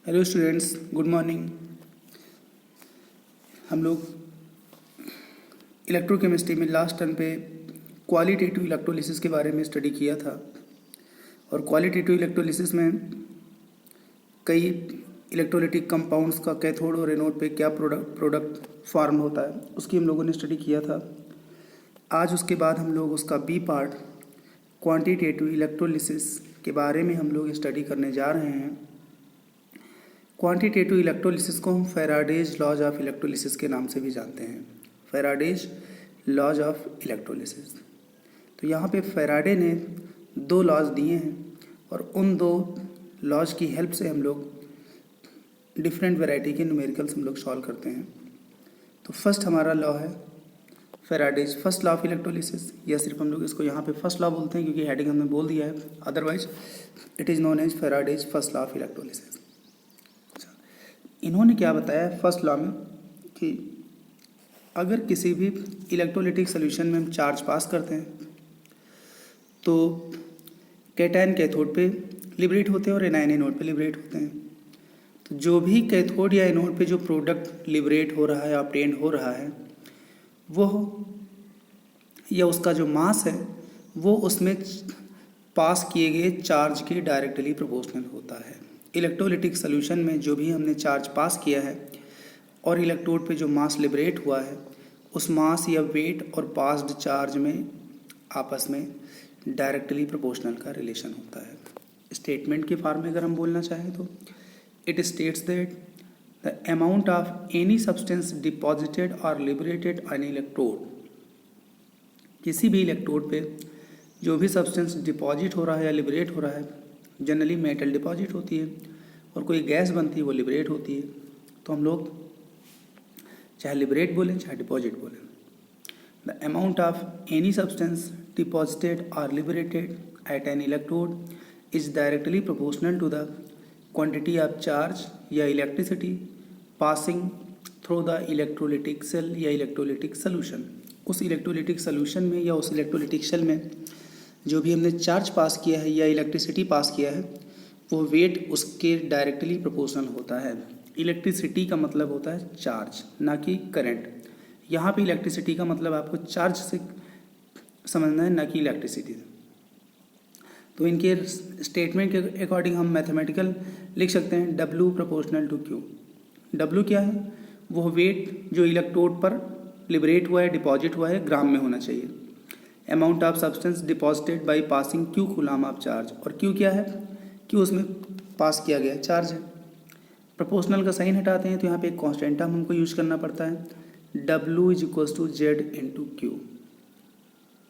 Hello students, good morning. हम लोग electrochemistry में लास्ट टर्म पे क्वालिटेटिव इलेक्ट्रोलिसिस के बारे में स्टडी किया था। और क्वालिटेटिव इलेक्ट्रोलिसिस में कई इलेक्ट्रोलाइटिक कंपाउंड्स का कैथोड और एनोड पे क्या प्रोडक्ट फॉर्म होता है उसकी हम लोगों ने स्टडी किया था। आज उसके बाद हम लोग उसका बी पार्ट क्वांटिटेटिव इलेक्ट्रोलिसिस के बारे में हम लोग स्टडी करने जा रहे हैं। क्वांटिटेटिव इलेक्ट्रोलिसिस को हम फैराडेज लॉज ऑफ इलेक्ट्रोलिसिस के नाम से भी जानते हैं। Faraday's laws of electrolysis. तो यहाँ पे फैराडे ने दो लॉज दिए हैं और उन दो लॉज की हेल्प से हम लोग डिफरेंट वैरायटी के न्यूमेरिकल्स हम लोग सॉल्व करते हैं। तो फर्स्ट हमारा लॉ है Faraday's first law of electrolysis, या सिर्फ हम लोग इसको यहाँ पे फर्स्ट लॉ बोलते हैं क्योंकि हेडिंग हमने बोल दिया है, otherwise it is known as Faraday's first law of electrolysis. इन्होंने क्या बताया फर्स्ट लॉ में कि अगर किसी भी इलेक्ट्रोलाइटिक सॉल्यूशन में हम चार्ज पास करते हैं तो कैटायन कैथोड पे लिबरेट होते हैं और एनायन एनोड पे लिबरेट होते हैं। तो जो भी कैथोड या एनोड पे जो प्रोडक्ट लिबरेट हो रहा है, ऑब्टेन हो रहा है, वो या उसका जो मास है वो उसमें पास किए गए चार्ज के डायरेक्टली प्रोपोर्शनल होता है। इलेक्ट्रोलाइटिक सॉल्यूशन में जो भी हमने चार्ज पास किया है और इलेक्ट्रोड पे जो मास लिबरेट हुआ है उस मास या वेट और पास्ड चार्ज में आपस में डायरेक्टली प्रोपोर्शनल का रिलेशन होता है। स्टेटमेंट के फॉर्म में अगर हम बोलना चाहें तो it states that the amount of any substance deposited और लिबरेटेड ऑन इलेक्ट्रोड, किसी भी इलेक्ट्रोड पे जो भी सब्सटेंस डिपॉजिट हो रहा है या लिबरेट हो रहा है, जनरली मेटल डिपॉजिट होती है और कोई गैस बनती है वो लिबरेट होती है। तो हम लोग चाहे लिबरेट बोलें चाहे डिपॉजिट बोलें, the amount of any substance deposited और liberated at an electrode is directly proportional to the quantity of charge या electricity passing through the electrolytic cell या इलेक्ट्रोलाइटिक सोल्यूशन। उस इलेक्ट्रोलाइटिक सोल्यूशन में या उस इलेक्ट्रोलाइटिक सेल में जो भी हमने चार्ज पास किया है या इलेक्ट्रिसिटी पास किया है वो वेट उसके डायरेक्टली प्रोपोर्शनल होता है। इलेक्ट्रिसिटी का मतलब होता है चार्ज, ना कि करंट। यहाँ पे इलेक्ट्रिसिटी का मतलब आपको चार्ज से समझना है, ना कि इलेक्ट्रिसिटी से। तो इनके स्टेटमेंट के अकॉर्डिंग हम मैथमेटिकल लिख सकते हैं W proportional to Q। W क्या है? वो वेट जो इलेक्ट्रोड पर लिबरेट हुआ है, डिपॉजिट हुआ है, ग्राम में होना चाहिए। Amount of substance deposited by passing Q coulomb of charge, और Q क्या है? Q उसमें पास किया गया चार्ज है। प्रोपोर्शनल का साइन हटाते हैं तो यहाँ पे एक कांस्टेंट टर्म हमको यूज करना पड़ता है, W is equals to Z into Q.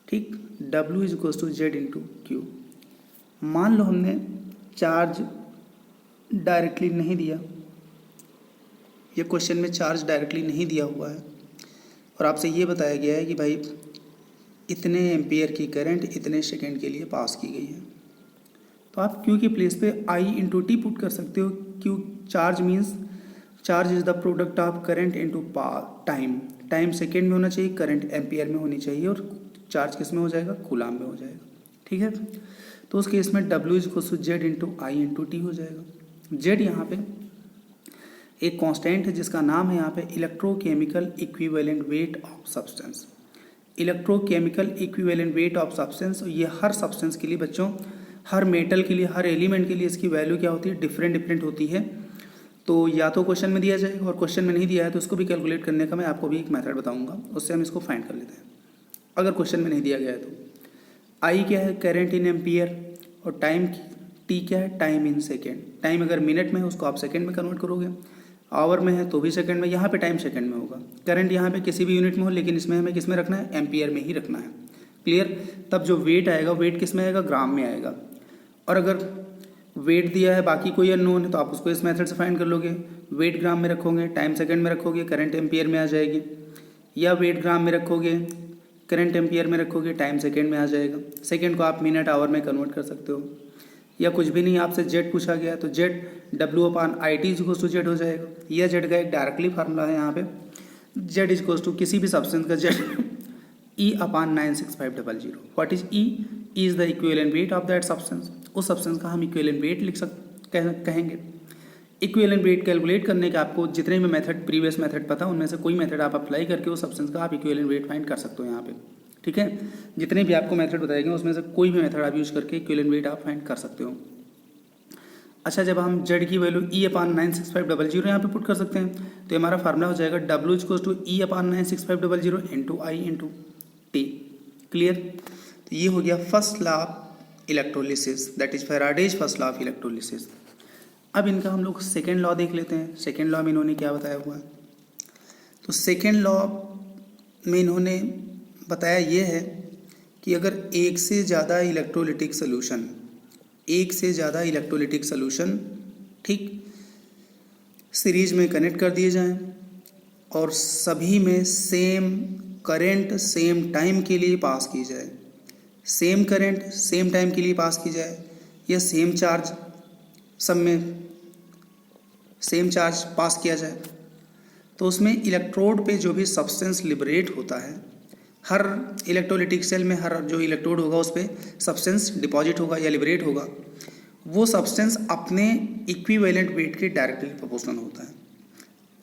ठीक, W is equals to Z into Q. मान लो हमने चार्ज डायरेक्टली नहीं दिया, ये क्वेश्चन में चार्ज डायरेक्टली नहीं दिया हुआ है और आपसे ये बताया गया है कि भाई इतने एम्पियर की करंट इतने सेकेंड के लिए पास की गई है। तो आप Q की प्लेस पे I इंटू टी पुट कर सकते हो। Q charge means charge is the product of current into time. Time second में होना चाहिए, करंट एम्पियर में होनी चाहिए, और चार्ज किस में हो जाएगा? कूलम में हो जाएगा। ठीक है, तो उस केस में W is equal to Z into I into T हो जाएगा। जेड यहाँ पे एक कांस्टेंट है जिसका नाम है यहाँ पे electrochemical equivalent weight of substance. Electrochemical equivalent weight of substance, ये हर सब्सटेंस के लिए बच्चों, हर मेटल के लिए, हर एलिमेंट के लिए इसकी वैल्यू क्या होती है? डिफरेंट होती है। तो या तो क्वेश्चन में दिया जाएगा, और क्वेश्चन में नहीं दिया है तो उसको भी कैलकुलेट करने का मैं आपको भी एक मेथड बताऊंगा, उससे हम इसको फाइंड कर लेते हैं। अगर क्वेश्चन में नहीं दिया गया है तो आई क्या है? करंट इन एम्पियर, और टाइम टी क्या है? Time in second. टाइम अगर मिनट में है उसको आप सेकेंड में कन्वर्ट करोगे, आवर में है तो भी सेकंड में, यहाँ पे टाइम सेकंड में होगा। करंट यहाँ पे किसी भी यूनिट में हो, लेकिन इसमें हमें किस में रखना है? एम्पियर में ही रखना है। क्लियर? तब जो वेट आएगा, वेट किस में आएगा? ग्राम में आएगा। और अगर वेट दिया है बाकी कोई अननोन है तो आप उसको इस मेथड से फाइंड कर लोगे। वेट ग्राम में रखोगे, टाइम सेकंड में रखोगे, करंट एम्पियर में आ जाएगी, या वेट ग्राम में रखोगे, करंट एम्पियर में रखोगे, टाइम सेकेंड में आ जाएगा। सेकेंड को आप मिनट आवर में कन्वर्ट कर सकते हो, या कुछ भी नहीं, आपसे जेड पूछा गया तो Z W upon I T is to Z हो जाएगा। यह जेड का एक डायरेक्टली फार्मूला है यहाँ पे, जेड इज टू किसी भी सब्सटेंस का Z E upon 96500। What is E? E is the equivalent weight of that substance. उस सब्सटेंस का हम इक्विवेलेंट वेट कहेंगे। इक्विवेलेंट वेट कैलकुलेट करने के आपको जितने भी मेथड प्रीवियस मेथड पता उनमें से कोई मेथड आप अप्लाई करके उस सब्सटेंस का आप इक्विवेलेंट वेट फाइंड कर सकते हो यहाँ पे, ठीक है। जितने भी आपको मेथड बताए गए उसमें से कोई भी मेथड आप यूज करके इक्विवेलेंट वेट आप फाइंड कर सकते हो। अच्छा, जब हम जेड की वैल्यू E/96500 यहाँ पे पुट कर सकते हैं तो ये हमारा फार्मूला हो जाएगा W=E/96500 into I into T. Clear. तो ये हो गया first law of electrolysis, that is Faraday's first law of electrolysis. अब इनका हम लोग सेकेंड लॉ देख लेते हैं। सेकेंड लॉ में इन्होंने क्या बताया हुआ है, तो सेकेंड लॉ में इन्होंने बताया ये है कि अगर एक से ज़्यादा इलेक्ट्रोलिटिक सोल्यूशन ठीक सीरीज में कनेक्ट कर दिए जाएं और सभी में सेम करंट सेम टाइम के लिए पास की जाए, सेम करंट सेम टाइम के लिए पास की जाए, या सेम चार्ज सब में सेम चार्ज पास किया जाए, तो उसमें इलेक्ट्रोड पे जो भी सब्सटेंस लिबरेट होता है, हर इलेक्ट्रोलिटिक सेल में हर जो इलेक्ट्रोड होगा उस पर सब्सटेंस डिपॉजिट होगा या लिबरेट होगा, वो सब्सटेंस अपने इक्विवेलेंट वेट के डायरेक्टली प्रोपोर्शनल होता है।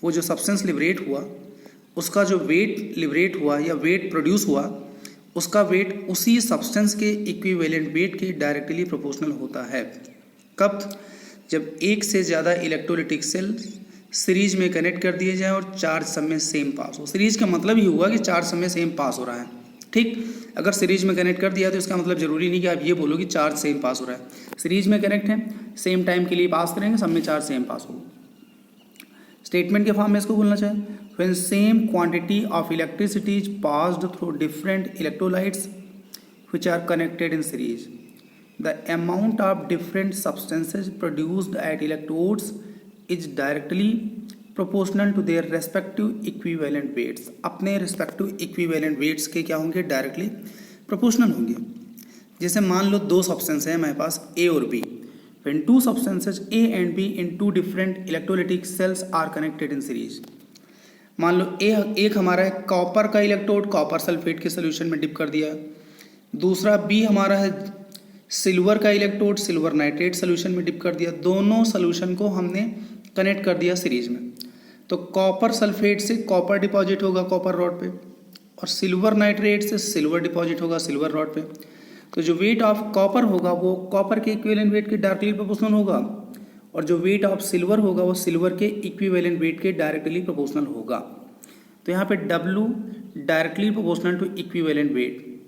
वो जो सब्सटेंस लिबरेट हुआ उसका जो वेट लिबरेट हुआ या वेट प्रोड्यूस हुआ उसका वेट उसी सब्सटेंस के इक्विवेलेंट वेट के डायरेक्टली प्रोपोर्शनल होता है। कब? जब एक से ज़्यादा इलेक्ट्रोलिटिक सेल सीरीज में कनेक्ट कर दिए जाएं और चार्ज सब में सेम पास हो। सीरीज का मतलब ही हुआ कि चार्ज सब में सेम पास हो रहा है, ठीक। अगर सीरीज में कनेक्ट कर दिया तो इसका मतलब ज़रूरी नहीं कि आप ये बोलो कि चार्ज सेम पास हो रहा है। सीरीज में कनेक्ट है, सेम टाइम के लिए पास करेंगे, सब में चार्ज सेम पास हो। स्टेटमेंट के फॉर्म में इसको बोलना चाहिए, when same quantity of electricity is passed through different electrolytes which are connected in series, the amount of different substances produced at electrodes is directly proportional to their respective equivalent weights. अपने respective equivalent weights के क्या होंगे? Directly proportional होंगे। जैसे मान लो दो substance है हमारे पास A और B, when two substances A and B in two different electrolytic cells are connected in series. मान लो एक हमारा है कॉपर का इलेक्ट्रोड, कॉपर सल्फेट के सोल्यूशन में डिप कर दिया। दूसरा B हमारा है सिल्वर का इलेक्ट्रोड, सिल्वर नाइट्रेट सोल्यूशन में डिप कर दिया। दोनों सोल्यूशन को हमने कनेक्ट कर दिया सीरीज में, तो कॉपर सल्फेट से कॉपर डिपॉजिट होगा कॉपर रॉड पे, और सिल्वर नाइट्रेट से सिल्वर डिपॉजिट होगा सिल्वर रॉड पे। तो जो वेट ऑफ कॉपर होगा वो कॉपर के इक्विवेलेंट वेट के डायरेक्टली प्रोपोर्शनल होगा, और जो वेट ऑफ सिल्वर होगा वो सिल्वर के इक्विवेलेंट वेट के डायरेक्टली प्रोपोर्शनल होगा। तो यहाँ पे W directly proportional to equivalent weight,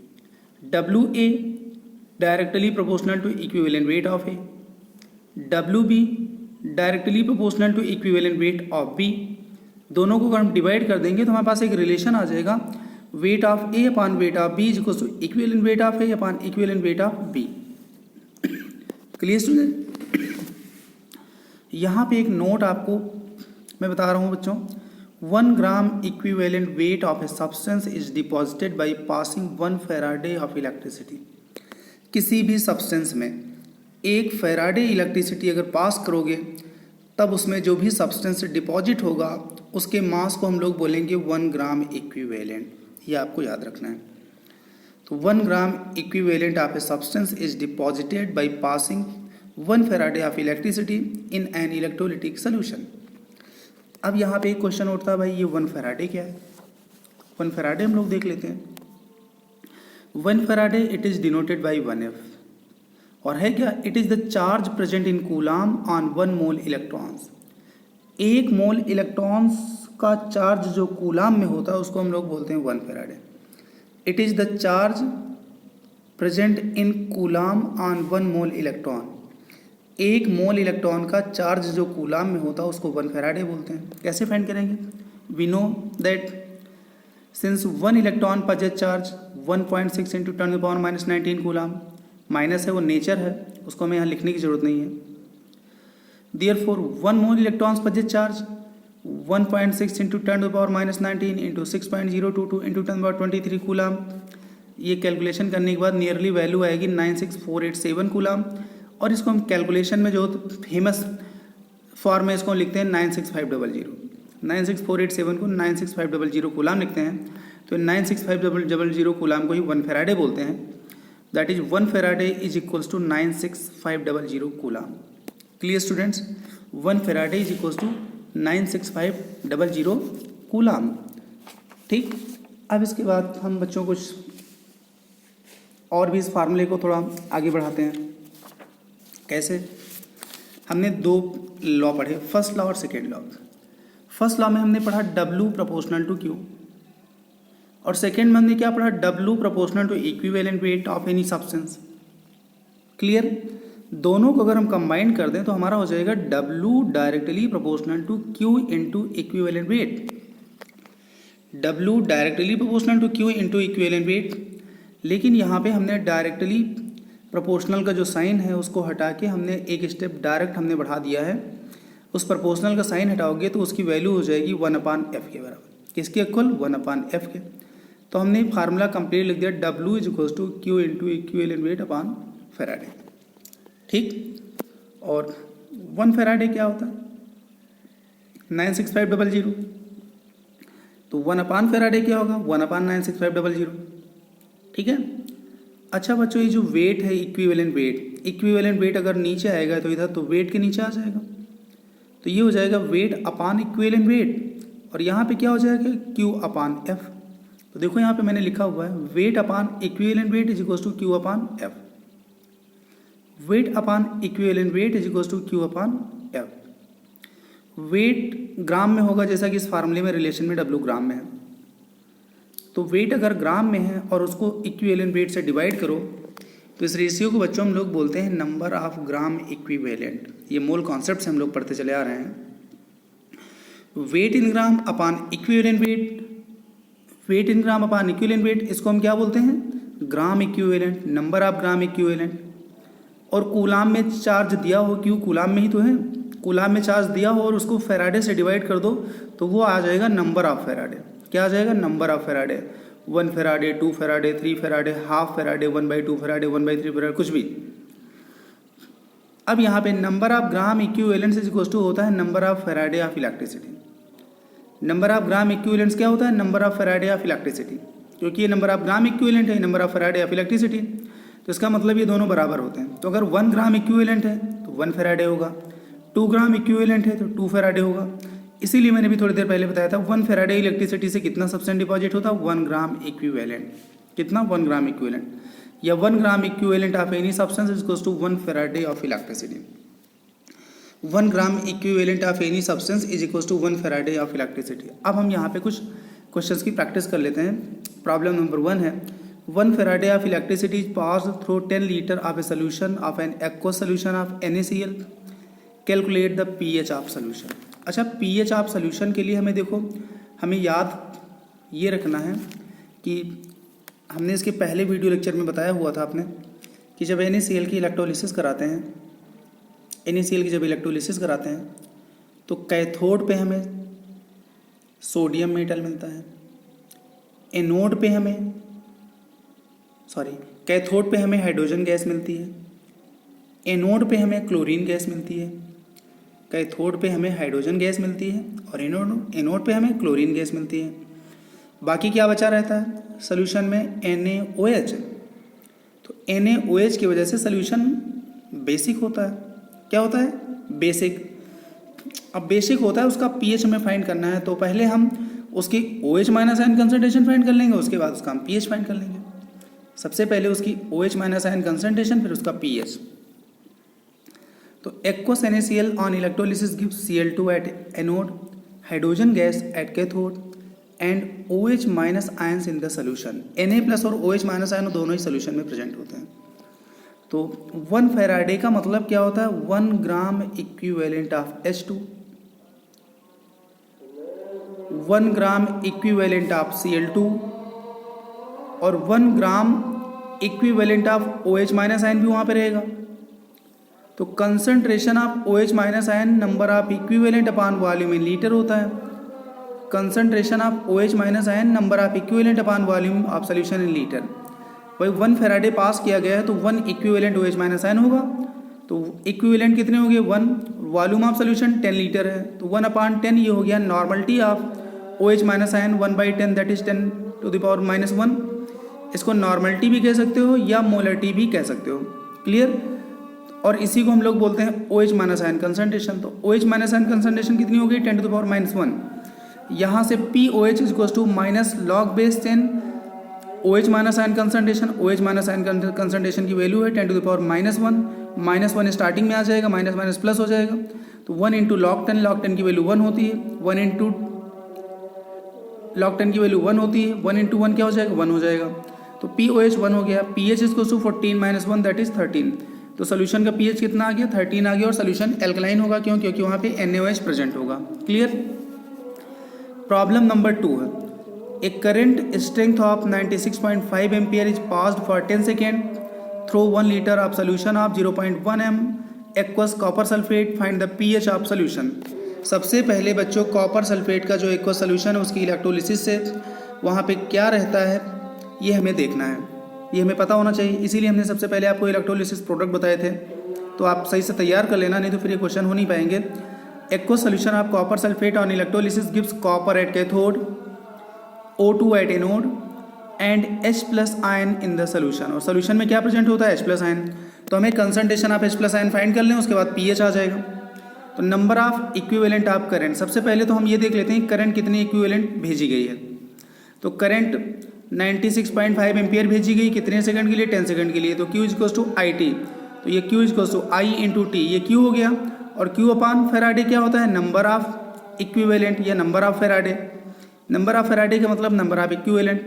WA directly proportional to equivalent weight of A, WB directly proportional to equivalent weight of B। दोनों को अगर हम डिवाइड कर देंगे तो हमारे पास एक रिलेशन आ जाएगा, weight of A upon weight of B is equals to equivalent weight of A upon equivalent weight of B। Clear student? यहाँ पे एक नोट आपको मैं बता रहा हूँ बच्चों, 1 gram equivalent weight of a substance is deposited by passing 1 Faraday of electricity. किसी भी सब्सटेंस में 1 फैराडे इलेक्ट्रिसिटी अगर पास करोगे तब उसमें जो भी सब्सटेंस डिपॉजिट होगा उसके मास को हम लोग बोलेंगे 1 ग्राम इक्विवेलेंट। ये आपको याद रखना है। तो 1 gram equivalent of a substance is deposited by passing 1 Faraday of electricity in an electrolytic solution. अब यहाँ पे एक क्वेश्चन उठता है, भाई ये 1 फैराडे क्या है? 1 फैराडे हम लोग देख लेते हैं। 1 Faraday it is denoted by 1F, और है क्या? It is the charge present in coulomb on 1 mole electrons. 1 mole electrons का चार्ज जो कूलाम में होता है उसको हम लोग बोलते हैं 1 Faraday. It is the charge present in coulomb on 1 mole electron. 1 mole electron का चार्ज जो कूलाम में होता है उसको 1 फैराडे बोलते हैं। कैसे फाइंड करेंगे? We know that since 1 electron positive charge 1.6 into 10⁻⁻19 coulomb, minus है वो नेचर है, उसको हमें यहाँ लिखने की जरूरत नहीं है। देयरफॉर 1 मोल electrons positive charge 1.6 into 10⁻⁻19 into 6.022 into 10⁻23 coulomb. ये कैलकुलेशन करने के बाद नियरली वैल्यू आएगी 96487 कूलाम, और इसको हम कैलकुलेशन में जो फेमस फॉर्म है इसको लिखते हैं 96500। 96487 को 96500 कूलाम लिखते हैं, तो 96500 कूलाम को ही 1 फैराडे बोलते हैं। That is 1 Faraday is equals to 96500 coulomb. Clear students? 1 Faraday is equals to 96500 coulomb. ठीक, अब इसके बाद हम बच्चों कुछ और भी इस फार्मूले को थोड़ा आगे बढ़ाते हैं। कैसे? हमने दो लॉ पढ़े, फर्स्ट लॉ और सेकेंड लॉ। फर्स्ट लॉ में हमने पढ़ा W प्रोपोर्शनल टू Q, और सेकेंड में हमने क्या पढ़ा? W proportional to equivalent weight of any substance. Clear? दोनों को अगर हम कंबाइन कर दें तो हमारा हो जाएगा W directly proportional to Q into equivalent weight. W directly proportional to Q into equivalent weight. लेकिन यहाँ पे हमने डायरेक्टली प्रोपोर्शनल का जो साइन है उसको हटा के हमने एक स्टेप डायरेक्ट हमने बढ़ा दिया है। उस प्रोपोर्शनल का साइन हटाओगे तो उसकी वैल्यू हो जाएगी 1/f के बराबर। किसके इक्वल? 1/f के। तो हमने फार्मूला कंप्लीट लिख दिया, W is equals to Q into equivalent weight upon Faraday. ठीक, और 1 फेराडे क्या होता है? 96500। तो 1/f फेराडे क्या होगा? 1/96500। ठीक है। अच्छा बच्चों, ये जो वेट है इक्विवेलेंट वेट अगर नीचे आएगा तो इधर तो वेट के नीचे आ जाएगा, तो ये हो जाएगा वेट अपॉन इक्विवेलेंट वेट, और यहाँ पे क्या हो जाएगा? Q/F। तो देखो यहाँ पे मैंने लिखा हुआ है weight upon equivalent weight is equals to Q/F। Weight upon equivalent weight is equals to Q/F। Weight gram में होगा, जैसा कि इस फार्मूले में रिलेशन में W ग्राम में है। तो वेट अगर ग्राम में है और उसको इक्विवेलेंट वेट से डिवाइड करो तो इस रेशियो को बच्चों हम लोग बोलते हैं नंबर ऑफ ग्राम इक्विवेलेंट। ये मोल कॉन्सेप्ट से हम लोग पढ़ते चले आ रहे हैं। Weight in gram upon equivalent weight, weight in gram upon equivalent weight, इसको हम क्या बोलते हैं? Gram equivalent, number of gram equivalent. और कूलाम में चार्ज दिया हो, क्यों? कूलाम में ही तो है। कूलाम में चार्ज दिया हो और उसको फेराडे से डिवाइड कर दो तो वो आ जाएगा नंबर ऑफ फेराडे। क्या आ जाएगा? Number of Faraday. 1 Faraday, 2 Faraday, 3 Faraday, half Faraday, 1/2 Faraday, 1/3 Faraday, कुछ भी। अब यहाँ पे number of gram equivalents is equal to होता है number of Faraday of electricity. Number of gram equivalents क्या होता है? Number of Faraday of electricity. क्योंकि ये नंबर ऑफ ग्राम इक्विवेलेंट है, number of Faraday of electricity, तो इसका मतलब ये दोनों बराबर होते हैं। तो अगर 1 ग्राम इक्विवेलेंट है तो 1 फेराडे होगा, 2 ग्राम इक्विवेलेंट है तो 2 फेराडे होगा। इसीलिए मैंने भी थोड़ी देर पहले बताया था 1 फेराडे इलेक्ट्रिसिटी से कितना सब्सटेंस डिपॉजिट होता है? 1 ग्राम इक्विवेलेंट। कितना? 1 ग्राम इक्विवेलेंट, या 1 gram equivalent of any substance is equals to 1 Faraday of electricity. 1 gram equivalent of any substance is equals to 1 Faraday of electricity. अब हम यहाँ पे कुछ क्वेश्चंस की प्रैक्टिस कर लेते हैं। प्रॉब्लम नंबर 1 है 1 Faraday of electricity is pass through 10 litre of a solution of an aqueous solution of NaCl। Calculate the pH of solution. अच्छा, pH ऑफ सोल्यूशन के लिए हमें देखो, हमें याद ये रखना है कि हमने इसके पहले वीडियो लेक्चर में बताया हुआ था आपने कि जब NaCl की इलेक्ट्रोलिसिस कराते हैं, NaCl की जब इलेक्ट्रोलिसिस कराते हैं तो कैथोड पे हमें सोडियम मेटल मिलता है, एनोड पे हमें कैथोड पे हमें हाइड्रोजन गैस मिलती है, एनोड पे हमें क्लोरीन गैस मिलती है। कैथोड पे हमें हाइड्रोजन गैस मिलती है और एनोड पे हमें क्लोरीन गैस मिलती है। बाकी क्या बचा रहता है सोल्यूशन में? NaOH। तो NaOH की वजह से सोल्यूशन बेसिक होता है। क्या होता है? बेसिक। अब बेसिक होता है, उसका pH हमें फाइंड करना है, तो पहले हम उसकी OH minus ion concentration find कर लेंगे, उसके बाद उसका हम pH फाइंड कर लेंगे। सबसे पहले उसकी OH माइनस आयन कंसनट्रेशन, फिर उसका pH। तो aqueous NaCl on electrolysis gives Cl2 at anode, hydrogen gas at cathode and OH minus ions in the solution। Na plus और OH माइनस आयन दोनों ही सोल्यूशन में प्रेजेंट होते हैं। तो 1 Faraday का मतलब क्या होता है? 1 gram equivalent of H2, 1 gram equivalent of Cl2 और 1 gram equivalent of OH minus ion भी वहाँ पे रहेगा। तो concentration of OH minus ion number of equivalent upon volume in litre होता है। Concentration of OH minus ion number of equivalent upon volume of solution in litre. भाई 1 Faraday पास किया गया है तो 1 इक्विवेलेंट OH माइनस आयन होगा। तो equivalent कितने हो गए? 1। वॉल्यूम ऑफ सोल्यूशन 10 लीटर है, तो 1/10 ये हो गया normality of OH minus ion 1/10 that is 10⁻⁻⁻⁻⁻⁻⁻⁻⁻⁻⁻⁻⁻⁻⁻⁻⁻⁻⁻⁻⁻⁻⁻⁻⁻⁻⁻⁻⁻⁻⁻⁻⁻⁻⁻⁻⁻⁻⁻⁻⁻⁻⁻⁻⁻⁻⁻⁻⁻⁻⁻⁻⁻⁻⁻⁻⁻⁻⁻⁻⁻⁻⁻⁻⁻⁻⁻⁻⁻⁻⁻⁻⁻⁻⁻⁻ और इसी को हम लोग बोलते हैं OH माइनस आयन कंसंट्रेशन। तो OH माइनस आयन कंसंट्रेशन कितनी हो गई 10⁻⁻1। यहाँ से POH is to minus log base 10 OH minus ion concentration. OH minus ion concentration की वैल्यू है 10⁻⁻1। -1 स्टार्टिंग में आ जाएगा, माइनस माइनस प्लस हो जाएगा। तो 1 इंटू लॉग 10, लॉग 10 की वैल्यू 1 होती है। 1 इंटू लॉग 10 की वैल्यू 1 होती है। 1 इंटू 1 क्या हो जाएगा 1 हो जाएगा। तो POH 1 हो गया। pH is to 14 - 1 that is 13। तो सोल्यूशन का pH कितना आ गया 13 आ गया। और सोल्यूशन एल्कलाइन होगा क्यों, क्योंकि वहाँ पे NaOH प्रेजेंट होगा। क्लियर। प्रॉब्लम नंबर 2 है, a current strength of 96.5 ampere is passed for 10 second through 1 litre of solution of 0.1 m aqueous copper sulphate, find the pH of solution. सबसे पहले बच्चों कॉपर सल्फेट का जो एक्वस सोल्यूशन है उसकी electrolysis से वहाँ पे क्या रहता है ये हमें देखना है, ये हमें पता होना चाहिए। इसीलिए हमने सबसे पहले आपको इलेक्ट्रोलिसिस प्रोडक्ट बताए थे। तो आप सही से तैयार कर लेना, नहीं तो फिर ये क्वेश्चन हो नहीं पाएंगे। Aqueous solution of copper sulphate on electrolysis gives copper at cathode, O2 at anode and H+ ion in the solution. और सोल्यूशन में क्या प्रेजेंट होता है H+ आयन। तो हमें concentration of H+ ion find कर लें, उसके बाद pH आ जाएगा। तो number of equivalent of current, सबसे पहले तो हम ये देख लेते हैं करंट कितनी इक्विवेलेंट भेजी गई है। तो करंट 96.5 एम्पियर भेजी गई कितने सेकंड के लिए 10 सेकंड के लिए। तो Q इज टू IT, तो ये Q is to I into T, ये Q हो गया। और Q अपान फेराडे क्या होता है नंबर ऑफ इक्विवेलेंट या number of Faraday. Number of Faraday का मतलब नंबर ऑफ इक्विवेलेंट।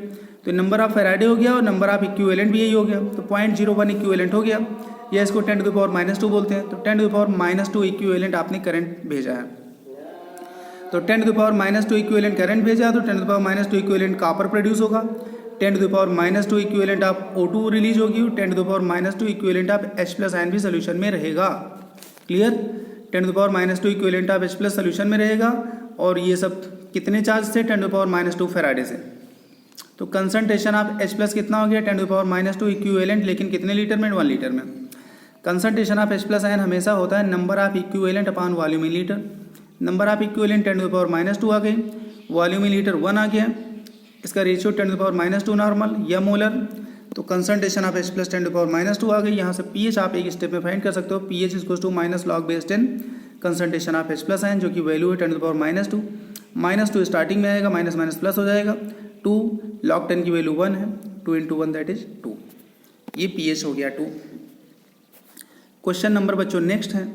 तो नंबर ऑफ फेराडे हो गया और नंबर ऑफ इक्विवेलेंट भी यही हो गया। तो 0.01 इक्विवेलेंट हो गया, या इसको 10⁻⁻2 बोलते हैं। तो 10⁻⁻2 इक्विवेलेंट आपने करंट भेजा है। तो 10⁻⁻2 इक्विवेलेंट करंट भेजा, तो 10⁻⁻2 इक्विवेलेंट कॉपर प्रोड्यूस होगा। 10⁻⁻2 इक्विवेलेंट ऑफ O2 रिलीज होगी। 10⁻⁻2 इक्विवेलेंट ऑफ H+ आयन भी सोल्यूशन में रहेगा। Clear. 10⁻⁻2 equivalent of H+ solution में रहेगा। और ये सब कितने चार्ज से 10⁻⁻2 फेराडे से। तो कंसंट्रेशन ऑफ H+ कितना हो गया 10⁻⁻2 इक्विवेलेंट, लेकिन कितने लीटर में 1 लीटर में। कंसंट्रेशन ऑफ H+ आयन हमेशा होता है number of equivalent upon volume in litre. Number of equivalent 10⁻⁻2 आ गई, वॉल्यूम इन लीटर 1 आ गया। इसका रेशियो 10⁻⁻2 नॉर्मल या मोलर। तो कंसंट्रेशन ऑफ H+ 10⁻⁻2 आ गई। यहाँ से pH आप एक स्टेप में फाइंड कर सकते हो। pH is to minus log base 10 concentration of H+ ion, जो कि वैल्यू है 10⁻⁻2। -2 स्टार्टिंग में आएगा, माइनस माइनस प्लस हो जाएगा। 2 लॉग 10 की वैल्यू 1 है, 2 इंटू 1 दैट इज 2। ये pH हो गया 2। क्वेश्चन नंबर बच्चों नेक्स्ट है,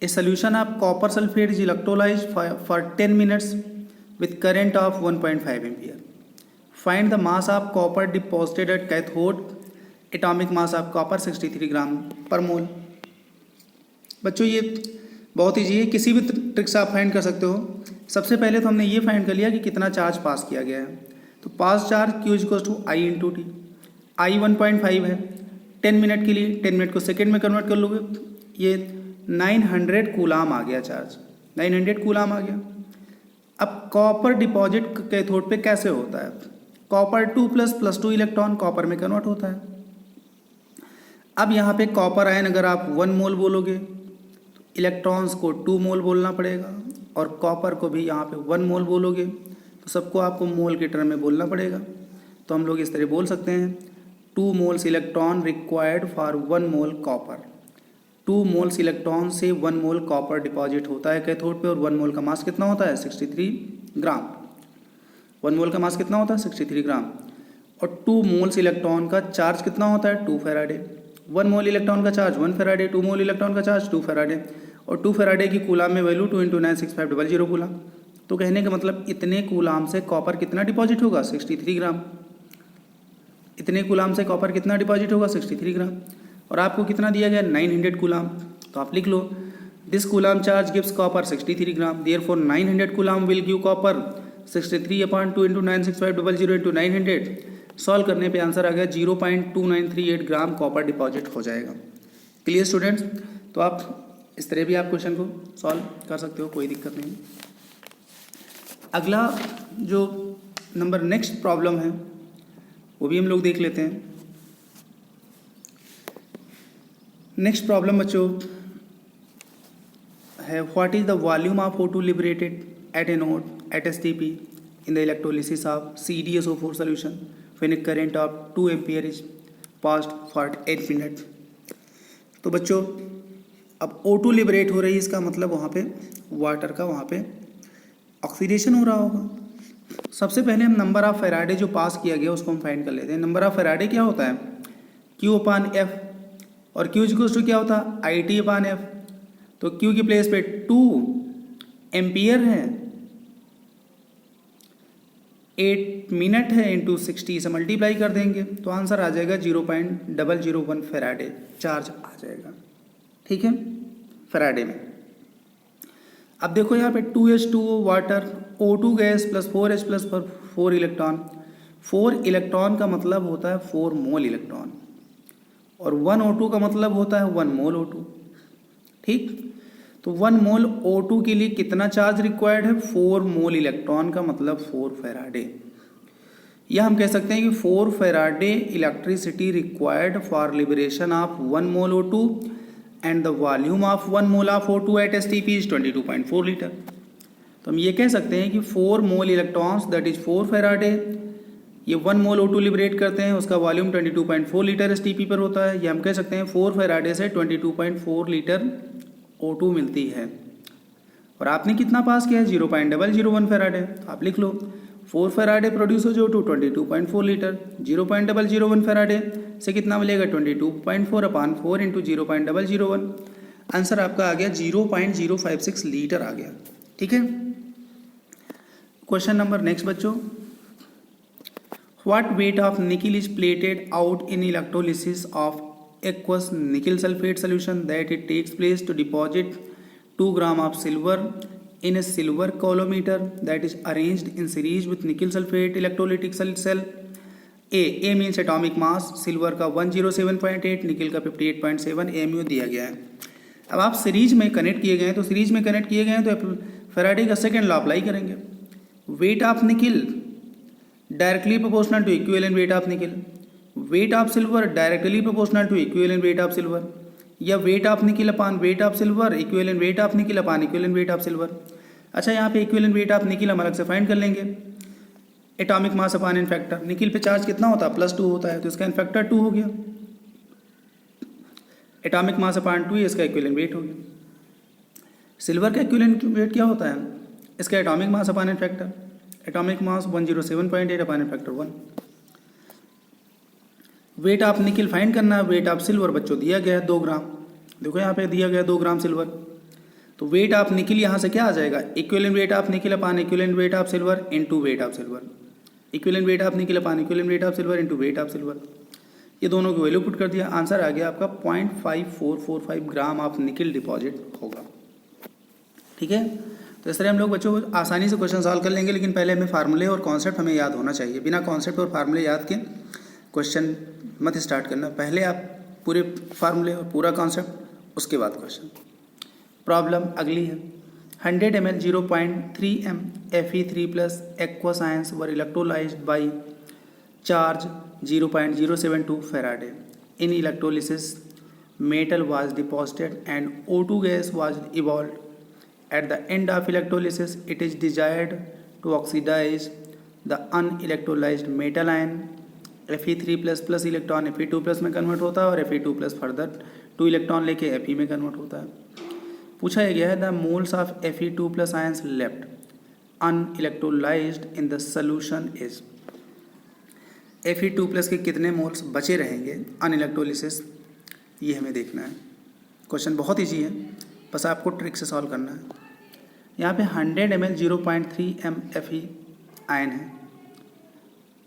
a solution of copper sulphate is electrolyse for 10 minutes with current of 1.5 ampere. Find the mass of copper deposited at cathode, atomic mass of copper 63 ग्राम पर मोल। बच्चों ये बहुत easy है, किसी भी ट्रिक से आप फाइंड कर सकते हो। सबसे पहले तो हमने ये फाइंड कर लिया कि कितना चार्ज पास किया गया है। तो pass charge Q is to I into T। I 1.5 है 10 मिनट के लिए, 10 मिनट को सेकेंड में कन्वर्ट कर लोगे, ये 900 कूलाम आ गया चार्ज, 900 कूलाम आ गया। अब कॉपर डिपॉजिट कैथोड पे कैसे होता है, कॉपर 2++2 इलेक्ट्रॉन कॉपर में कन्वर्ट होता है। अब यहाँ पे कॉपर आयन अगर आप 1 मोल बोलोगे तो इलेक्ट्रॉन्स को 2 मोल बोलना पड़ेगा, और कॉपर को भी यहाँ पे 1 मोल बोलोगे तो सबको आपको मोल के टर्म में बोलना पड़ेगा। तो हम लोग इस तरह बोल सकते हैं 2 moles electron required for 1 mole copper. 2 moles electron से 1 मोल कॉपर डिपॉजिट होता है कैथोड पे, और 1 मोल का मास कितना होता है 63 ग्राम। 1 मोल का मास कितना होता है 63 ग्राम। और 2 मोल्स इलेक्ट्रॉन का चार्ज कितना होता है 2 फेराडे। 1 मोल इलेक्ट्रॉन का चार्ज 1 फेराडे, 2 मोल इलेक्ट्रॉन का चार्ज 2 फेराडे, और 2 फेराडे की कूलाम में वैल्यू 2 × 96500 कूलाम। तो कहने का मतलब इतने कूलाम से कॉपर कितना डिपॉजिट होगा 63 ग्राम। इतने कूलाम से कॉपर कितना डिपॉजिट होगा 63 ग्राम। और आपको कितना दिया गया 900 कूलाम। तो आप लिख लो this coulomb charge gives copper 63 gram, therefore 900 coulomb will give copper 63/2 × 96500 × 900। Solve करने पे आंसर आ गया 0.2938 ग्राम कॉपर डिपॉजिट हो जाएगा। Clear students. तो आप इस तरह भी आप क्वेश्चन को सॉल्व कर सकते हो, कोई दिक्कत नहीं। अगला जो नंबर नेक्स्ट प्रॉब्लम है वो भी हम लोग देख लेते हैं। नेक्स्ट प्रॉब्लम बच्चों है what is the volume of O2 liberated at A node eight STP in the electrolysis of CdSO4 solution when a current of 2 ampere is passed for 8 minute. तो बच्चों अब O2 लिबरेट हो रही है, इसका मतलब वहाँ पे वाटर का वहाँ पे ऑक्सीडेशन हो रहा होगा। सबसे पहले हम नंबर ऑफ फैराडे जो पास किया गया उसको हम फाइंड कर लेते हैं। नंबर ऑफ फैराडे क्या होता है? Q अपान F, और Q इक्वल्स टू क्या होता है? IT upon F। तो Q की प्लेस पे 2 एम्पियर है, 8 मिनट है, इंटू 60 से मल्टीप्लाई कर देंगे तो आंसर आ जाएगा 0.001 फैराडे चार्ज आ जाएगा। ठीक है, फैराडे में। अब देखो यहाँ पे 2H2O water, O2 gas plus 4H plus 4 electron. 4 electron का मतलब होता है 4 मोल इलेक्ट्रॉन, और 1 O2 का मतलब होता है 1 मोल O2। ठीक, तो 1 मोल O2 के लिए कितना चार्ज रिक्वायर्ड है? 4 मोल इलेक्ट्रॉन का मतलब 4 फैराडे। या हम कह सकते हैं कि 4 Faraday electricity required for liberation of 1 mole O2 and the volume of 1 mole of O2 at STP is 22.4 litre. तो हम ये कह सकते हैं कि 4 mole electrons that is 4 Faraday, ये 1 मोल O2 लिबरेट करते हैं, उसका वॉल्यूम 22.4 लीटर STP पर होता है। ये हम कह सकते हैं 4 फैराडे से 22.4 लीटर O2 मिलती है। और आपने कितना पास किया है? 0.001 फैराडे। आप लिख लो 4 फैराडे प्रोड्यूस हो जो टू 22.4 लीटर, 0.001 फैराडे से कितना मिलेगा? 22.4 अपान 4 इंटू 0.001। आंसर आपका आ गया 0.056 लीटर आ गया। ठीक है, क्वेश्चन नंबर नेक्स्ट बच्चों, what weight of nickel is plated out in electrolysis of aqueous nickel sulfate solution that it takes place to deposit 2 gram of silver in a silver colorimeter that is arranged in series with nickel sulfate electrolytic cell. A means atomic mass, silver का 107.8, निकल का 58.7 AMU दिया गया है। अब आप series में connect किए गए हैं, तो सीरीज में कनेक्ट किए गए हैं तो फैराडे का सेकेंड लॉ अप्लाई करेंगे। Weight of nickel directly proportional to equivalent weight of nickel, weight of silver directly proportional to equivalent weight of silver, या weight of nickel upon weight of silver equivalent weight of nickel upon equivalent weight of silver. अच्छा, यहाँ पे equivalent weight of निकल हम अलग से find कर लेंगे। एटॉमिक मास अपान इन फैक्टर, निकल पे चार्ज कितना होता है? +2 होता है, तो इसका इन फैक्टर 2 हो गया। एटॉमिक मास अपान 2, इसका इक्विवेलेंट वेट हो गया। सिल्वर का इक्विवेलेंट वेट क्या होता है? इसका atomic mass upon in factor, atomic mass 107.8 upon in factor 1। Wait of निकल फाइंड करना है। वेट ऑफ सिल्वर बच्चों दिया गया है 2 ग्राम, देखो यहाँ पे दिया गया 2 ग्राम सिल्वर, तो वेट ऑफ निकल यहाँ से क्या आ जाएगा? Equivalent weight of nickel upon equivalent weight of silver into wait of silver, equivalent weight of nickel upon equivalent weight of silver into wait of silver. ये दोनों की वैल्यू पुट कर दिया, आंसर आ गया आपका 0.5445 ग्राम ऑफ निकल deposit होगा। ठीक है, तो इस तरह हम लोग बच्चों आसानी से क्वेश्चन सॉल्व कर लेंगे, लेकिन पहले हमें फार्मूले और कॉन्सेप्ट हमें याद होना चाहिए। बिना कॉन्सेप्ट और फार्मूले याद के क्वेश्चन मत स्टार्ट करना, पहले आप पूरे फार्मूले और पूरा कॉन्सेप्ट, उसके बाद क्वेश्चन। प्रॉब्लम अगली है, 100 ml 0.3 m Fe3 plus aqueous ions were electrolyzed by charge 0.072 Faraday. In electrolysis, metal was deposited and O2 gas was evolved. At the end of electrolysis, it is desired to oxidize the unelectrolyzed metal ion. Fe3+ electron Fe2+ में convert होता है, और Fe2+ further 2 electron लेके Fe में convert होता है। पूछा गया है the moles of Fe2+ ions left unelectrolyzed in the solution is, Fe2+ के कितने मोल्स बचे रहेंगे अनइलेक्ट्रोलिसिस, ये हमें देखना है। क्वेश्चन बहुत ईजी है, बस आपको ट्रिक से सॉल्व करना है। यहाँ पे 100 ml 0.3 m Fe आयन है,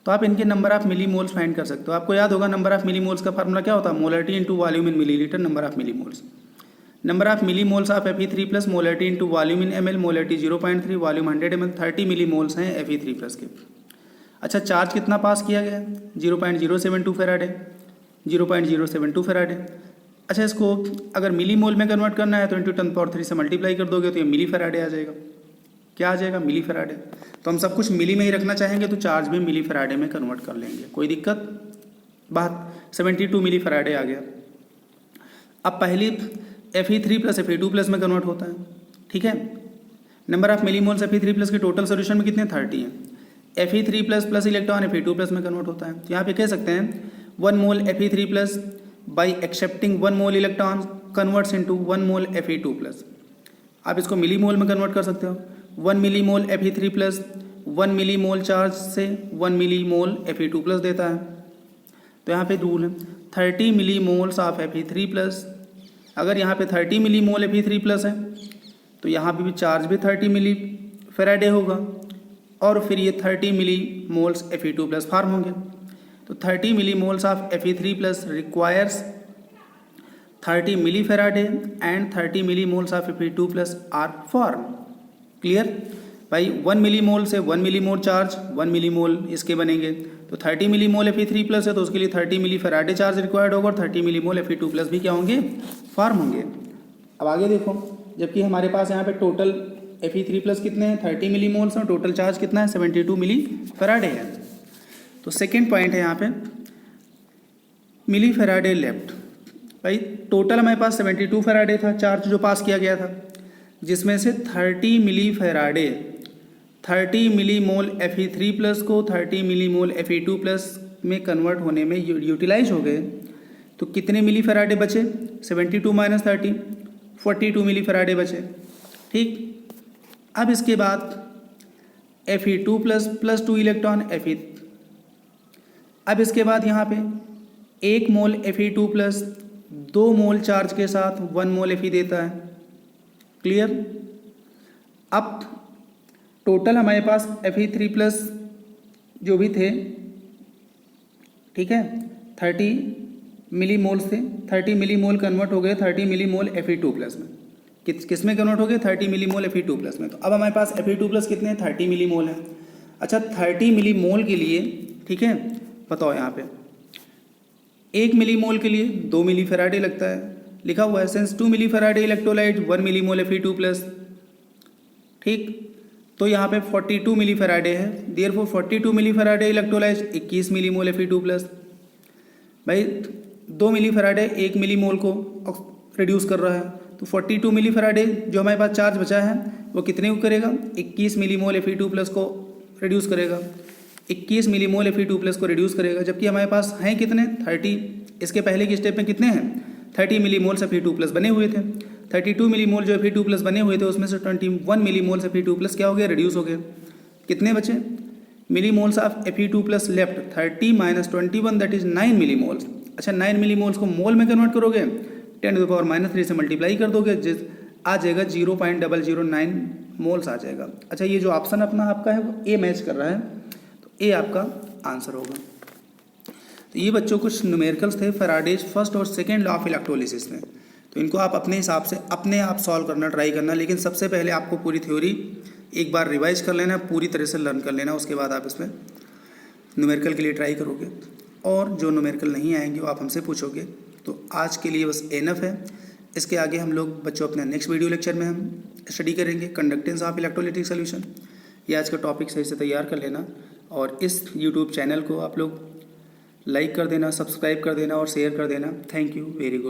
तो आप इनके number of millimoles find कर सकते हो। आपको याद होगा नंबर ऑफ मिली मोल्स का फार्मूला क्या होता है? Molarity into volume in millilitre number of millimoles. Number of milli moles of Fe3+ molarity into volume in ml, molarity 0.3, volume 100 ml, 30 milli moles हैं Fe3+ के। अच्छा, charge कितना पास किया गया? 0.072 फैराडे, 0.072 फैराडे। अच्छा, इसको अगर मिली मोल में कन्वर्ट करना है तो इंटू 10³ से मल्टीप्लाई कर दोगे तो ये मिली फैराडे आ जाएगा। क्या आ जाएगा? मिली फैराडे। तो हम सब कुछ मिली में ही रखना चाहेंगे तो चार्ज भी मिली फैराडे में कन्वर्ट कर लेंगे, कोई दिक्कत बात। 72 मिली फैराडे आ गया। अब पहली Fe3+ Fe2+ में कन्वर्ट होता है, ठीक है। Number of milli moles Fe3+ के टोटल सोल्यूशन में कितने? 30 हैं। Fe3+ प्लस इलेक्ट्रॉन Fe2+ में कन्वर्ट होता है, तो यहाँ पे कह सकते हैं 1 मोल Fe3+ by accepting 1 mole electron converts into 1 mole Fe2+। आप इसको मिली मोल में कन्वर्ट कर सकते हो। 1 मिली मोल Fe3+ 1 मिली मोल चार्ज से 1 मिली मोल Fe2+ देता है। तो यहाँ पे रूल है 30 मिली मोल्स ऑफ Fe3+। अगर यहाँ पे 30 मिली मोल Fe3+ है तो यहाँ पे भी चार्ज भी 30 मिली फैराडे होगा और फिर ये 30 मिली मोल्स Fe2+ फॉर्म होंगे। तो 30 मिली moles of Fe3+ requires 30 milli Faraday and 30 milli moles of Fe2+ are form. Clear भाई, 1 मिली मोल से 1 मिली मोल चार्ज 1 मिली मोल इसके बनेंगे। तो 30 मिली मोल Fe3+ है तो उसके लिए 30 मिली फैराडे चार्ज रिक्वायर्ड होगा और 30 मिली मोल Fe2+ भी क्या होंगे, फॉर्म होंगे। अब आगे देखो, जबकि हमारे पास यहाँ पे टोटल Fe3+ कितने हैं 30 मिली मोल्स और टोटल चार्ज कितना है 72 मिली फैराडे है। तो सेकेंड पॉइंट है यहाँ पे मिली फैराडे लेफ्ट। भाई टोटल हमारे पास 72 फैराडे था चार्ज जो पास किया गया था, जिसमें से 30 मिली फैराडे 30 मिली मोल Fe3+ को 30 मिली मोल Fe2+ में कन्वर्ट होने में यूटिलाइज हो गए। तो कितने मिली फैराडे बचे 72 माइनस 30 42 मिली फैराडे बचे। ठीक, अब इसके बाद Fe2+ प्लस 2 इलेक्ट्रॉन Fe। अब इसके बाद यहाँ पे 1 मोल Fe2+ 2 मोल चार्ज के साथ 1 मोल Fe देता है। क्लियर। अब टोटल हमारे पास Fe3+ जो भी थे, ठीक है, 30 मिली मोल से 30 मिली मोल कन्वर्ट हो गए 30 मिली मोल Fe2+ में। किस में कन्वर्ट हो गए 30 मिली मोल Fe2+ में। तो अब हमारे पास Fe2+ कितने 30 मिली मोल है। अच्छा 30 मिली मोल के लिए, ठीक है, बताओ यहाँ पे 1 मिली मोल के लिए 2 मिली फैराडे लगता है, लिखा हुआ है सिंस 2 मिली फैराडे इलेक्ट्रोलाइट 1 मिली मोल Fe2+। ठीक, तो यहाँ पे 42 मिली फैराडे है, देयरफॉर 42 मिली फैराडे इलेक्ट्रोलाइट 21 मिली मोल Fe2+। भाई 2 मिली फैराडे 1 मिली मोल को रिड्यूस कर रहा है, तो 42 मिली फैराडे जो हमारे पास चार्ज बचा है वो कितने को करेगा 21 मिली मोल Fe2+ को रिड्यूस करेगा। 21 मिली मोल Fe2+ को रिड्यूस करेगा, जबकि हमारे पास हैं कितने 30। इसके पहले की स्टेप में कितने हैं 30 मिली मोल Fe2+ बने हुए थे। 32 मिली मोल जो Fe2+ बने हुए थे उसमें से 21 मिली मोल Fe2+ क्या हो गया, रिड्यूस हो गए। कितने बचे milli moles of Fe2+ left 30 minus 21 that is 9 milli moles. अच्छा 9 मिली मोल्स को मोल में कन्वर्ट करोगे 10⁻³ से मल्टीप्लाई कर दोगे, जिस आ जाएगा 0.009 मोल्स आ जाएगा। अच्छा ये जो ऑप्शन अपना आपका है वो ए मैच कर रहा है, तो ए आपका आंसर होगा। तो ये बच्चों कुछ न्यूमेरिकल्स थे फैराडेज फर्स्ट और सेकेंड लॉ ऑफ इलेक्ट्रोलिसिस में। तो इनको आप अपने हिसाब से अपने आप सॉल्व करना ट्राई करना, लेकिन सबसे पहले आपको पूरी थ्योरी एक बार रिवाइज कर लेना, पूरी तरह से लर्न कर लेना, उसके बाद आप इसमें न्यूमेरिकल के लिए ट्राई करोगे और जो न्यूमेरिकल नहीं आएंगे वो आप हमसे पूछोगे। तो आज के लिए बस एनफ है। इसके आगे हम लोग बच्चों अपने नेक्स्ट वीडियो लेक्चर में हम स्टडी करेंगे कंडक्टेंस ऑफ इलेक्ट्रोलिटिक सोल्यूशन। ये आज का टॉपिक सही से तैयार कर लेना और इस यूट्यूब चैनल को आप लोग लाइक कर देना, सब्सक्राइब कर देना और शेयर कर देना। Thank you, very good.